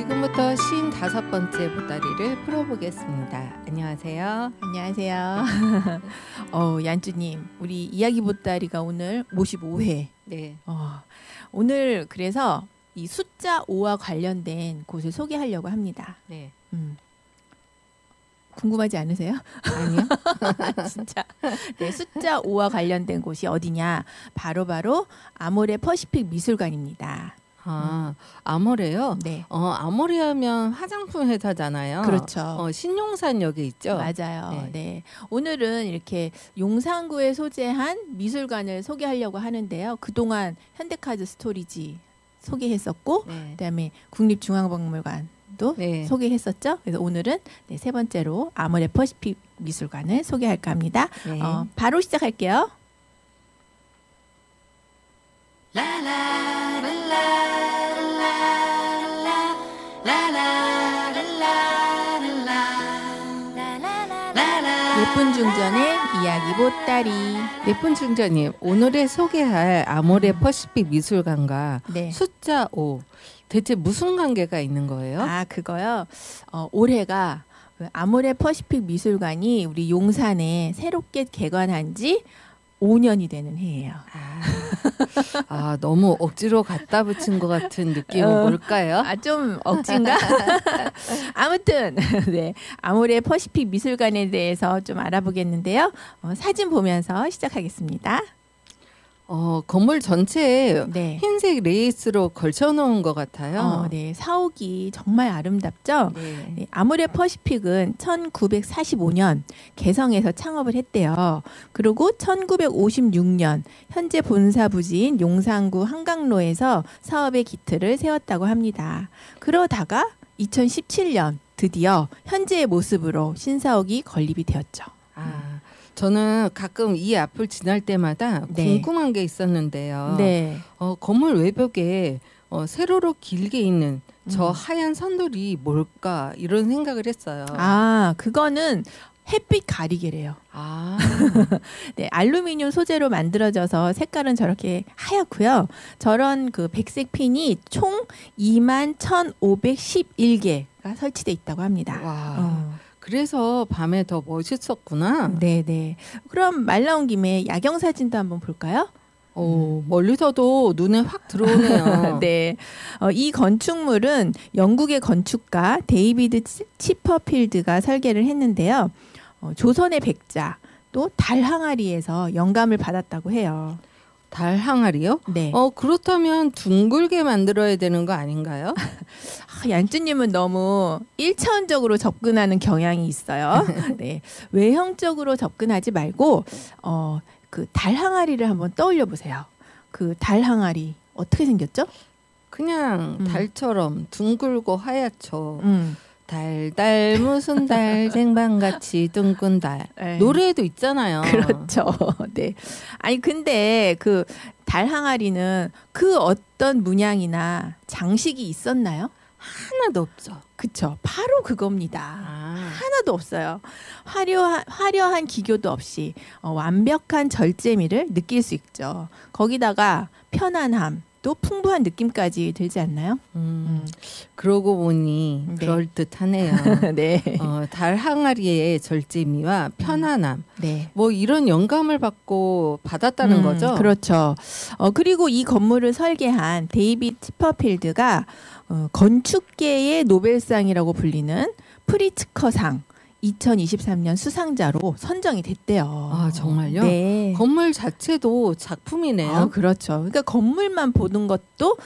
지금부터 55번째 보따리를 풀어보겠습니다. 안녕하세요. 안녕하세요. 얀쭈님, 우리 이야기 보따리가 오늘 55회. 네. 오늘 그래서 이 숫자 5와 관련된 곳을 소개하려고 합니다. 네. 궁금하지 않으세요? 아니요. 진짜. 네, 숫자 5와 관련된 곳이 어디냐? 바로 아모레 퍼시픽 미술관입니다. 아모레요? 네. 아모레 하면 화장품 회사잖아요. 그렇죠. 신용산역에 있죠. 맞아요. 네. 네. 오늘은 이렇게 용산구에 소재한 미술관을 소개하려고 하는데요. 그동안 현대카드 스토리지 소개했었고, 네. 그다음에 국립중앙박물관도 네. 소개했었죠. 그래서 오늘은 세 번째로 아모레 퍼시픽 미술관을 소개할까 합니다. 네. 바로 시작할게요. 예쁜 중전의 이야기 보따리. 예쁜 중전님, 오늘의 소개할 아모레 퍼시픽 미술관과 네. 숫자 5 대체 무슨 관계가 있는 거예요? 그거요. 올해가 그 아모레 퍼시픽 미술관이 우리 용산에 새롭게 개관한 지 5년이 되는 해예요. 너무 억지로 갖다 붙인 것 같은 느낌은 뭘까요? 좀 억진가? 아무튼 네, 아모레 퍼시픽 미술관에 대해서 좀 알아보겠는데요. 사진 보면서 시작하겠습니다. 건물 전체에 네. 흰색 레이스로 걸쳐놓은 것 같아요. 네, 사옥이 정말 아름답죠. 네. 네, 아모레 퍼시픽은 1945년 개성에서 창업을 했대요. 그리고 1956년 현재 본사 부지인 용산구 한강로에서 사업의 기틀을 세웠다고 합니다. 그러다가 2017년 드디어 현재의 모습으로 신사옥이 건립이 되었죠. 저는 가끔 이 앞을 지날 때마다 네. 궁금한 게 있었는데요. 네. 건물 외벽에 세로로 길게 있는 저 하얀 선들이 뭘까 이런 생각을 했어요. 그거는 햇빛 가리개래요. 네, 알루미늄 소재로 만들어져서 색깔은 저렇게 하얗고요. 저런 그 백색 핀이 총 21,511개가 설치돼 있다고 합니다. 와. 그래서 밤에 더 멋있었구나. 네네. 그럼 말 나온 김에 야경 사진도 한번 볼까요? 멀리서도 눈에 확 들어오네요. 네. 이 건축물은 영국의 건축가 데이비드 치퍼필드가 설계를 했는데요. 조선의 백자 또 달 항아리에서 영감을 받았다고 해요. 달 항아리요? 네. 그렇다면 둥글게 만들어야 되는 거 아닌가요? 얀쭈님은 너무 1차원적으로 접근하는 경향이 있어요. 네. 외형적으로 접근하지 말고 그 달 항아리를 한번 떠올려 보세요. 그 달 항아리 어떻게 생겼죠? 그냥 달처럼 둥글고 하얗죠. 달달 무슨 달 쟁반같이 둥근 달. 에이. 노래에도 있잖아요. 그렇죠. 네. 아니 근데 그 달 항아리는 그 어떤 문양이나 장식이 있었나요? 하나도 없죠. 그쵸. 바로 그겁니다. 하나도 없어요. 화려한 기교도 없이 완벽한 절제미를 느낄 수 있죠. 거기다가 편안함, 또 풍부한 느낌까지 들지 않나요? 그러고 보니 네. 그럴듯하네요. 네. 달 항아리의 절제미와 편안함. 네. 뭐 이런 영감을 받았다는 거죠? 그렇죠. 그리고 이 건물을 설계한 데이비드 치퍼필드가 건축계의 노벨상이라고 불리는 프리츠커상 2023년 수상자로 선정이 됐대요. 정말요? 네. 건물 자체도 작품이네요. 그렇죠. 그러니까 건물만 보는 것도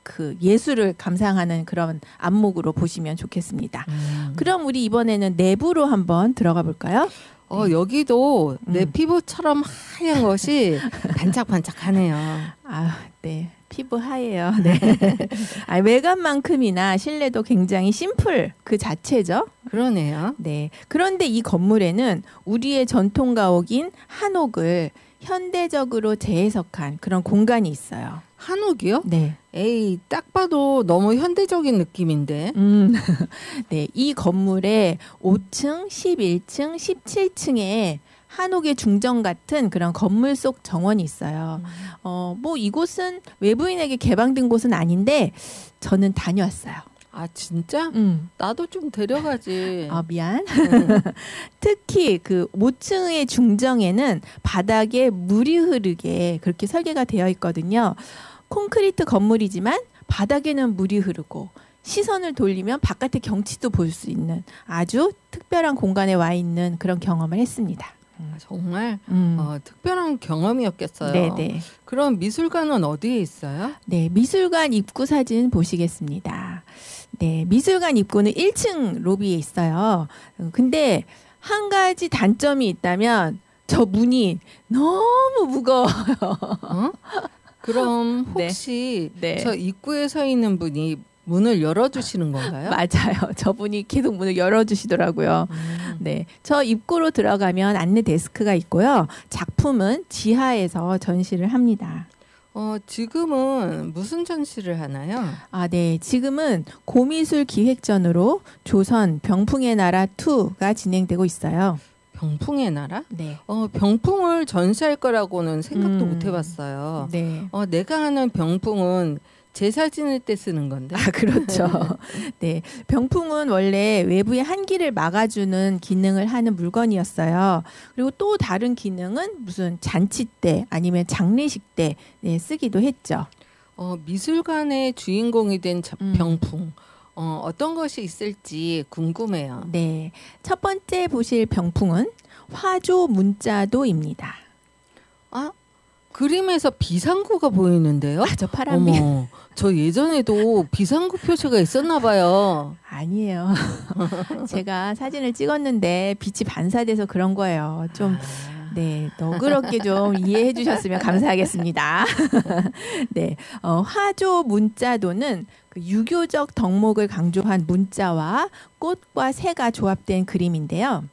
그 예술을 감상하는 그런 안목으로 보시면 좋겠습니다. 그럼 우리 이번에는 내부로 한번 들어가 볼까요? 여기도 내 피부처럼 하얀 것이 반짝반짝하네요. 네. 피부 하얘요. 네. 외관만큼이나 실내도 굉장히 심플 그 자체죠. 그러네요. 네. 그런데 이 건물에는 우리의 전통 가옥인 한옥을 현대적으로 재해석한 그런 공간이 있어요. 한옥이요? 네. 에이, 딱 봐도 너무 현대적인 느낌인데. 네. 이 건물에 5층, 11층, 17층에 한옥의 중정 같은 그런 건물 속 정원이 있어요. 뭐 이곳은 외부인에게 개방된 곳은 아닌데 저는 다녀왔어요. 아 진짜? 나도 좀 데려가지. 아, 미안. 특히 그 모층의 중정에는 바닥에 물이 흐르게 그렇게 설계가 되어 있거든요. 콘크리트 건물이지만 바닥에는 물이 흐르고 시선을 돌리면 바깥의 경치도 볼 수 있는 아주 특별한 공간에 와 있는 그런 경험을 했습니다. 정말 특별한 경험이었겠어요. 네네. 그럼 미술관은 어디에 있어요? 네, 미술관 입구 사진 보시겠습니다. 네, 미술관 입구는 1층 로비에 있어요. 근데 한 가지 단점이 있다면 저 문이 너무 무거워요. 그럼 혹시 네. 저 입구에 서 있는 분이 문을 열어주시는 건가요? 맞아요. 저분이 계속 문을 열어주시더라고요. 네, 저 입구로 들어가면 안내 데스크가 있고요. 작품은 지하에서 전시를 합니다. 지금은 무슨 전시를 하나요? 아, 네. 지금은 고미술 기획전으로 조선 병풍의 나라 2가 진행되고 있어요. 병풍의 나라? 네. 병풍을 전시할 거라고는 생각도 못 해봤어요. 네. 내가 하는 병풍은 제사 지낼 때 쓰는 건데. 아, 그렇죠. 네. 병풍은 원래 외부의 한기를 막아주는 기능을 하는 물건이었어요. 그리고 또 다른 기능은 무슨 잔치 때 아니면 장례식 때 쓰기도 했죠. 미술관의 주인공이 된 병풍. 어떤 것이 있을지 궁금해요. 네. 첫 번째 보실 병풍은 화조 문자도입니다. 아, 그림에서 비상구가 보이는데요? 아, 저 파란빛. 어머, 저 예전에도 비상구 표시가 있었나 봐요. 아니에요. 제가 사진을 찍었는데 빛이 반사돼서 그런 거예요. 좀 네, 너그럽게 좀 이해해 주셨으면 감사하겠습니다. 네, 화조 문자도는 그 유교적 덕목을 강조한 문자와 꽃과 새가 조합된 그림인데요.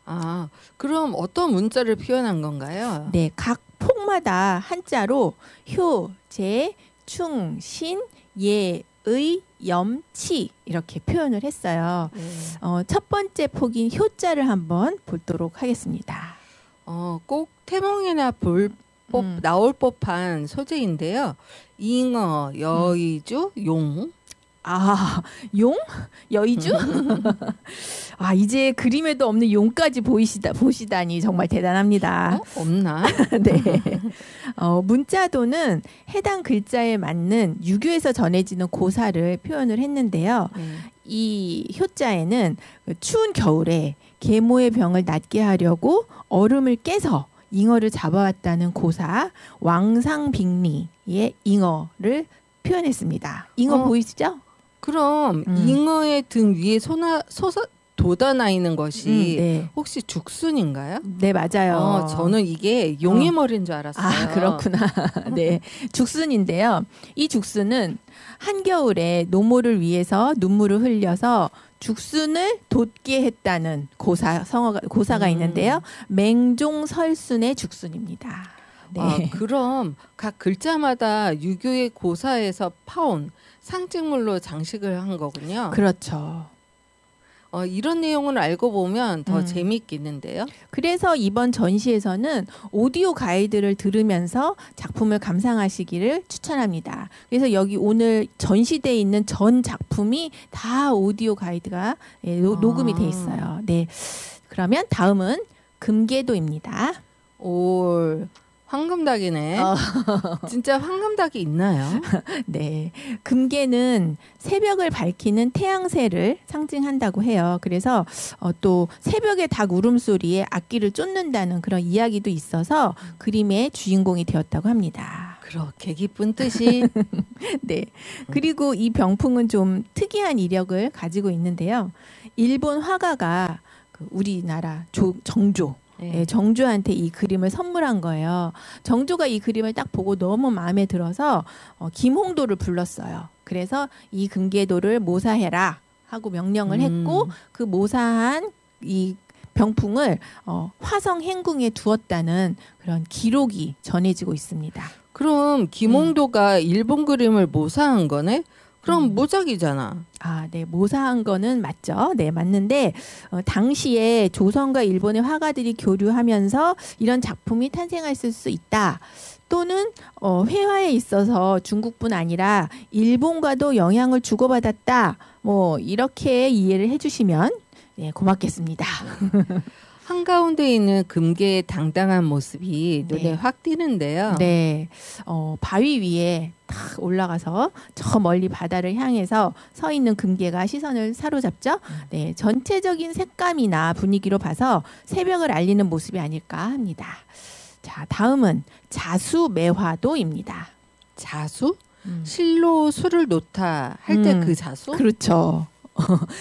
아, 그럼 어떤 문자를 표현한 건가요? 네, 각 폭마다 한자로 효, 재, 충, 신, 예, 의, 염, 치 이렇게 표현을 했어요. 첫 번째 폭인 효자를 한번 보도록 하겠습니다. 꼭 태몽이나 나올 법한 소재인데요. 잉어, 여의주, 용. 아, 용? 여의주? 아, 이제 그림에도 없는 용까지 보시다니 정말 대단합니다. 없나? 네. 문자도는 해당 글자에 맞는 유교에서 전해지는 고사를 표현을 했는데요. 이 효자에는 추운 겨울에 계모의 병을 낫게 하려고 얼음을 깨서 잉어를 잡아왔다는 고사 왕상빅리의 잉어를 표현했습니다. 잉어 보이시죠? 그럼 잉어의 등 위에 돋아나 있는 것이 네. 혹시 죽순인가요? 네, 맞아요. 저는 이게 용의 머리인 줄 알았어요. 아, 그렇구나. 네, 죽순인데요. 이 죽순은 한겨울에 노모를 위해서 눈물을 흘려서 죽순을 돋게 했다는 고사가 있는데요. 맹종설순의 죽순입니다. 네. 그럼 각 글자마다 유교의 고사에서 파온 상징물로 장식을 한 거군요. 그렇죠. 이런 내용을 알고 보면 더 재미있겠는데요. 그래서 이번 전시에서는 오디오 가이드를 들으면서 작품을 감상하시기를 추천합니다. 그래서 여기 오늘 전시되어 있는 전 작품이 다 오디오 가이드가 녹음이 돼 있어요. 네. 그러면 다음은 금계도입니다. 올 황금닭이네. 진짜 황금닭이 있나요? 네. 금계는 새벽을 밝히는 태양새를 상징한다고 해요. 그래서 또 새벽의 닭 울음소리에 악기를 쫓는다는 그런 이야기도 있어서 그림의 주인공이 되었다고 합니다. 그렇게 기쁜 뜻이. 네. 그리고 이 병풍은 좀 특이한 이력을 가지고 있는데요. 일본 화가가 우리나라 정조 네, 정조한테 이 그림을 선물한 거예요. 정조가 이 그림을 딱 보고 너무 마음에 들어서 김홍도를 불렀어요. 그래서 이 금계도를 모사해라 하고 명령을 했고 그 모사한 이 병풍을 화성 행궁에 두었다는 그런 기록이 전해지고 있습니다. 그럼 김홍도가 일본 그림을 모사한 거네? 그럼 모작이잖아. 아, 네, 모사한 거는 맞죠. 네, 맞는데 당시에 조선과 일본의 화가들이 교류하면서 이런 작품이 탄생했을 수 있다. 또는 회화에 있어서 중국뿐 아니라 일본과도 영향을 주고받았다. 뭐 이렇게 이해를 해주시면 네, 고맙겠습니다. 한가운데 있는 금계의 당당한 모습이 눈에 네. 확 띄는데요. 네, 바위 위에 탁 올라가서 저 멀리 바다를 향해서 서 있는 금괴가 시선을 사로잡죠. 네, 전체적인 색감이나 분위기로 봐서 새벽을 알리는 모습이 아닐까 합니다. 자, 다음은 자수매화도입니다. 자수? 실로 술을 놓다 할 때 그 자수? 그렇죠.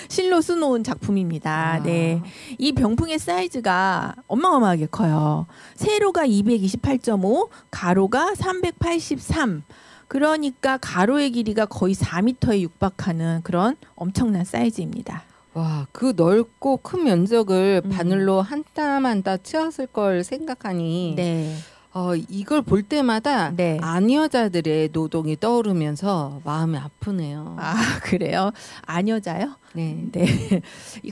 실로 써놓은 작품입니다. 아. 네, 이 병풍의 사이즈가 어마어마하게 커요. 세로가 228.5, 가로가 383. 그러니까 가로의 길이가 거의 4m에 육박하는 그런 엄청난 사이즈입니다. 와, 그 넓고 큰 면적을 바늘로 한 땀 한 땀 치웠을 걸 생각하니 네, 이걸 볼 때마다 네. 아녀자들의 노동이 떠오르면서 마음이 아프네요. 아, 그래요? 아녀자요? 네. 네.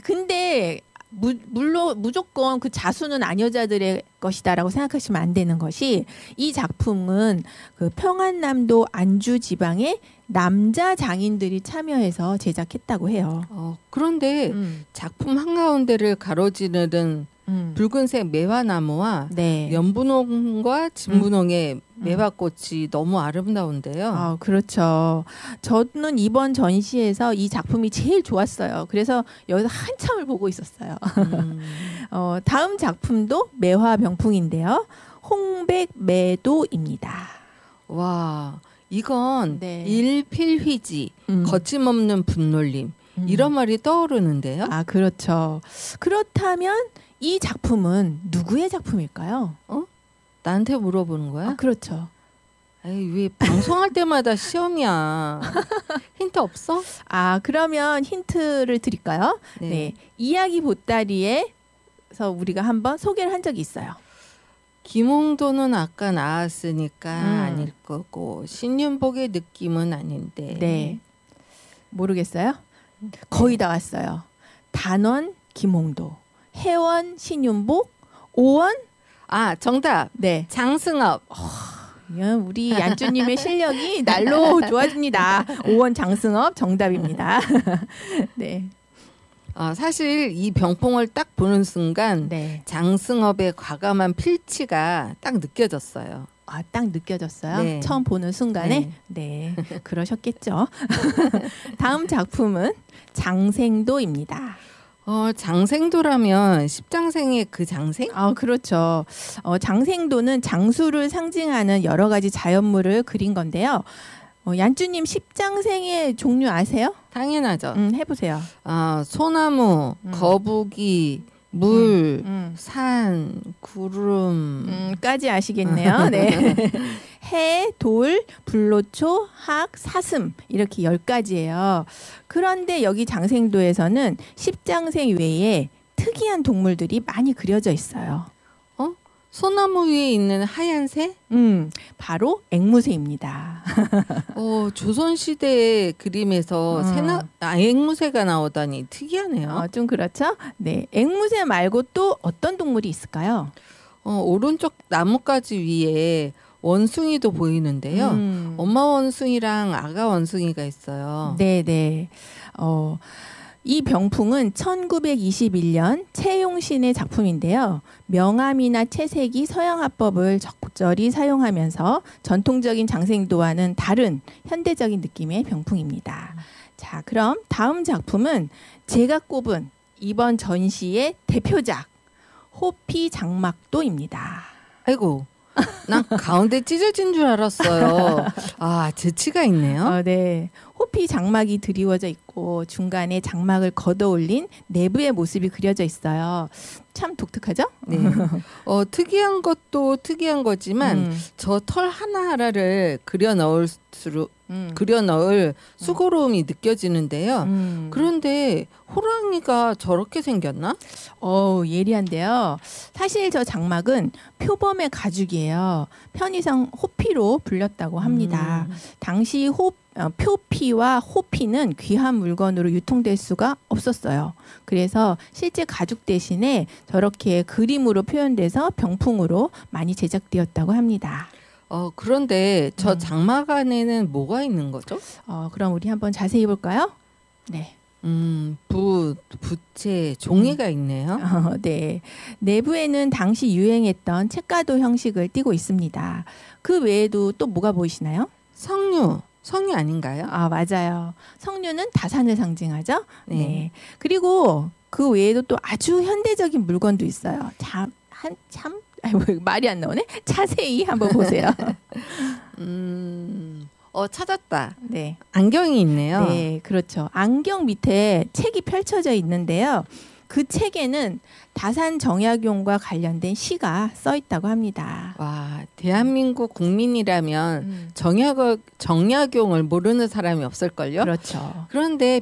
근데 물론 무조건 그 자수는 아녀자들의 것이다라고 생각하시면 안 되는 것이, 이 작품은 그 평안남도 안주 지방의 남자 장인들이 참여해서 제작했다고 해요. 그런데 작품 한가운데를 가로지르는 붉은색 매화나무와 네. 연분홍과 진분홍의 매화꽃이 너무 아름다운데요. 아, 그렇죠. 저는 이번 전시에서 이 작품이 제일 좋았어요. 그래서 여기서 한참을 보고 있었어요. 다음 작품도 매화 병풍인데요. 홍백매도입니다. 와, 이건 네. 일필휘지, 거침없는 분놀림 이런 말이 떠오르는데요. 아, 그렇죠. 그렇다면 이 작품은 누구의 작품일까요? 나한테 물어보는 거야? 아, 그렇죠. 에이, 왜 방송할 때마다 시험이야. 힌트 없어? 아, 그러면 힌트를 드릴까요? 네. 네. 이야기 보따리에서 우리가 한번 소개를 한 적이 있어요. 김홍도는 아까 나왔으니까 아닐 거고, 신윤복의 느낌은 아닌데. 네. 모르겠어요? 거의 다 왔어요. 단원 김홍도, 해원 신윤복, 오원. 아, 정답. 네. 장승업. 우리 얀쭈님의 실력이 날로 좋아집니다. 오원 장승업 정답입니다. 네. 사실 이 병풍을 딱 보는 순간 네. 장승업의 과감한 필치가 딱 느껴졌어요. 아, 딱 느껴졌어요? 네. 처음 보는 순간에? 네. 그러셨겠죠. 다음 작품은 장생도입니다. 장생도라면 십장생의 그 장생? 아, 그렇죠. 장생도는 장수를 상징하는 여러 가지 자연물을 그린 건데요. 얀쭈님 십장생의 종류 아세요? 당연하죠. 해보세요. 소나무, 거북이, 물, 산, 구름. 까지 아시겠네요. 네. 해, 돌, 불로초, 학, 사슴 이렇게 10가지예요. 그런데 여기 장생도에서는 십장생 외에 특이한 동물들이 많이 그려져 있어요. 소나무 위에 있는 하얀 새? 바로 앵무새입니다. 조선시대 그림에서 앵무새가 나오다니 특이하네요. 좀 그렇죠? 네. 앵무새 말고 또 어떤 동물이 있을까요? 오른쪽 나뭇가지 위에 원숭이도 보이는데요. 엄마 원숭이랑 아가 원숭이가 있어요. 네네. 이 병풍은 1921년 채용신의 작품인데요. 명암이나 채색이 서양화법을 적절히 사용하면서 전통적인 장생도와는 다른 현대적인 느낌의 병풍입니다. 자, 그럼 다음 작품은 제가 꼽은 이번 전시의 대표작 호피 장막도입니다. 아이고, 난 가운데 찢어진 줄 알았어요. 재치가 있네요. 네. 호피 장막이 드리워져 있고 중간에 장막을 걷어올린 내부의 모습이 그려져 있어요. 참 독특하죠? 네. 특이한 것도 특이한 거지만 저 털 하나하나를 그려 넣을 수고로움이 느껴지는데요. 그런데 호랑이가 저렇게 생겼나? 예리한데요. 사실 저 장막은 표범의 가죽이에요. 편의상 호피로 불렸다고 합니다. 당시 표피와 호피는 귀한 물건으로 유통될 수가 없었어요. 그래서 실제 가죽 대신에 저렇게 그림으로 표현돼서 병풍으로 많이 제작되었다고 합니다. 그런데 저 장막 안에는 뭐가 있는 거죠? 그럼 우리 한번 자세히 볼까요? 네. 부채, 종이가 있네요. 네. 내부에는 당시 유행했던 책가도 형식을 띠고 있습니다. 그 외에도 또 뭐가 보이시나요? 석류 아닌가요? 맞아요. 석류는 다산을 상징하죠. 네. 네. 그리고 그 외에도 또 아주 현대적인 물건도 있어요. 말이 안 나오네. 자세히 한번 보세요. 찾았다. 네. 안경이 있네요. 네, 그렇죠. 안경 밑에 책이 펼쳐져 있는데요. 그 책에는 다산 정약용과 관련된 시가 써 있다고 합니다. 와, 대한민국 국민이라면 정약용을 모르는 사람이 없을걸요? 그렇죠. 그런데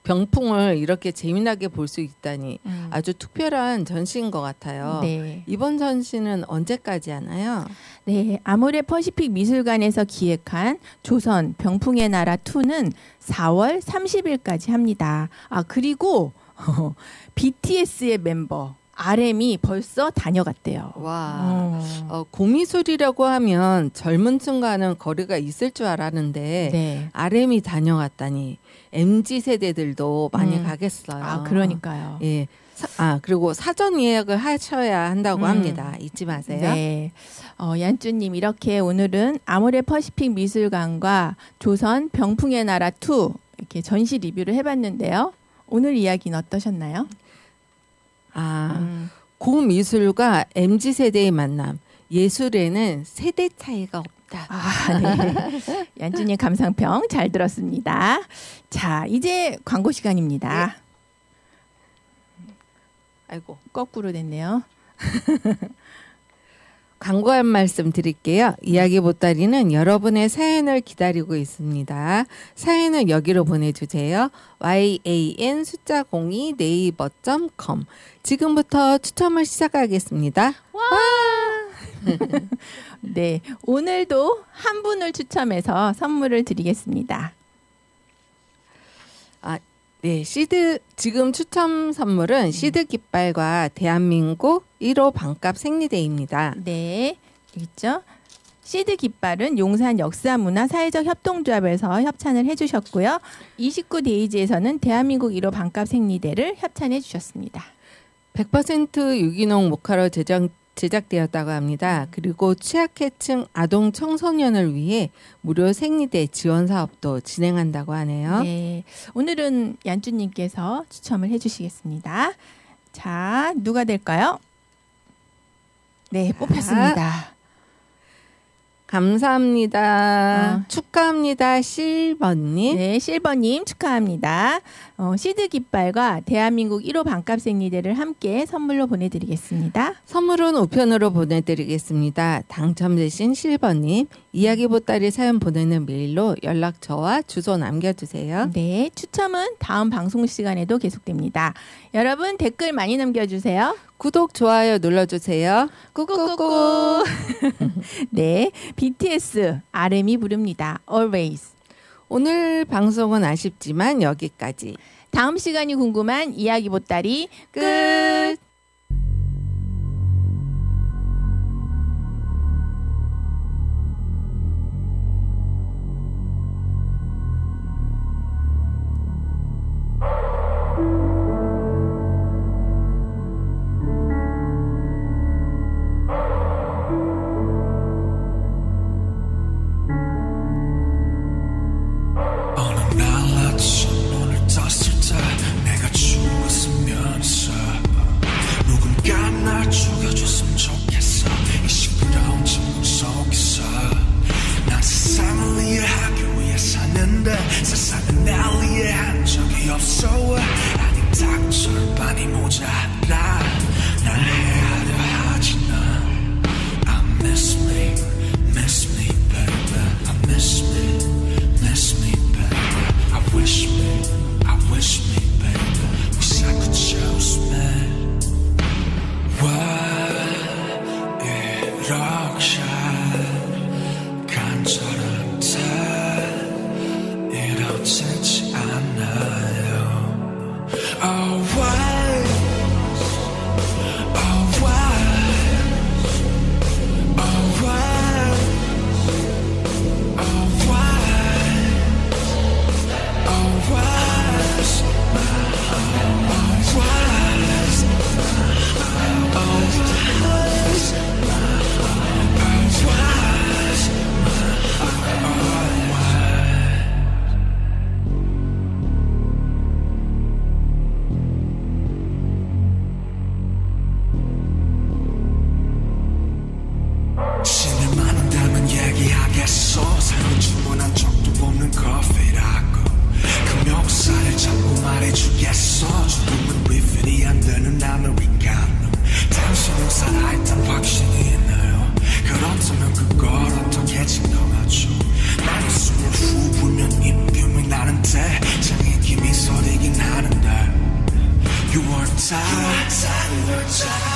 병풍을 이렇게 재미나게 볼 수 있다니 아주 특별한 전시인 것 같아요. 네. 이번 전시는 언제까지 하나요? 네, 아모레 퍼시픽 미술관에서 기획한 조선 병풍의 나라 2는 4월 30일까지 합니다. 그리고 BTS의 멤버 RM이 벌써 다녀갔대요. 와, 고미술이라고 하면 젊은 층과는 거리가 있을 줄 알았는데 네. RM이 다녀갔다니 MZ 세대들도 많이 가겠어요. 그러니까요. 예. 그리고 사전 예약을 하셔야 한다고 합니다. 잊지 마세요. 네. 얀쭈님 이렇게 오늘은 아모레 퍼시픽 미술관과 조선 병풍의 나라 2 이렇게 전시 리뷰를 해봤는데요. 오늘 이야기는 어떠셨나요? 고미술과 MZ세대의 만남. 예술에는 세대 차이가 없다. 네. 얀쭈님 감상평 잘 들었습니다. 자, 이제 광고 시간입니다. 네. 아이고, 거꾸로 됐네요. 광고 한 말씀 드릴게요. 이야기 보따리는 여러분의 사연을 기다리고 있습니다. 사연을 여기로 보내주세요. yan 숫자 02 네이버.com. 지금부터 추첨을 시작하겠습니다. 와! 네, 오늘도 한 분을 추첨해서 선물을 드리겠습니다. 네, 지금 추첨 선물은 시드 깃발과 대한민국 1호 반값 생리대입니다. 네, 있죠. 시드 깃발은 용산 역사문화 사회적 협동조합에서 협찬을 해주셨고요. 29데이지에서는 대한민국 1호 반값 생리대를 협찬해 주셨습니다. 100% 유기농 모카로 제작되었다고 합니다. 그리고 취약계층 아동 청소년을 위해 무료 생리대 지원 사업도 진행한다고 하네요. 네, 오늘은 얀쭈님께서 추첨을 해주시겠습니다. 자, 누가 될까요? 네, 뽑혔습니다. 감사합니다. 축하합니다. 실버님. 네, 실버님 축하합니다. 시드 깃발과 대한민국 1호 반값 생리대를 함께 선물로 보내드리겠습니다. 선물은 우편으로 보내드리겠습니다. 당첨되신 실버님, 이야기 보따리 사연 보내는 메일로 연락처와 주소 남겨주세요. 네, 추첨은 다음 방송 시간에도 계속됩니다. 여러분 댓글 많이 남겨주세요. 구독, 좋아요 눌러주세요. 꾸꾸꾸꾸. 네, BTS RM이 부릅니다. Always. 오늘 방송은 아쉽지만 여기까지. 다음 시간이 궁금한 이야기 보따리 끝. 세상은 날 이해한 적이 없어. 아니 딱 절반이 모자라. 날 이해하려 하지 난. I miss me, miss me baby. I miss me baby. I wish me baby. 우사코 chose me. 왜 이렇게 간절한데 말해주겠어 죽음은 리필이 안 되는 아메리카노 당신은 살아있단 확신이 있나요 그렇다면 그걸 어떻게 증명하죠 나는 숨을 후 불면 입김이 나는데 장의 김이 서리긴 하는데 You are tired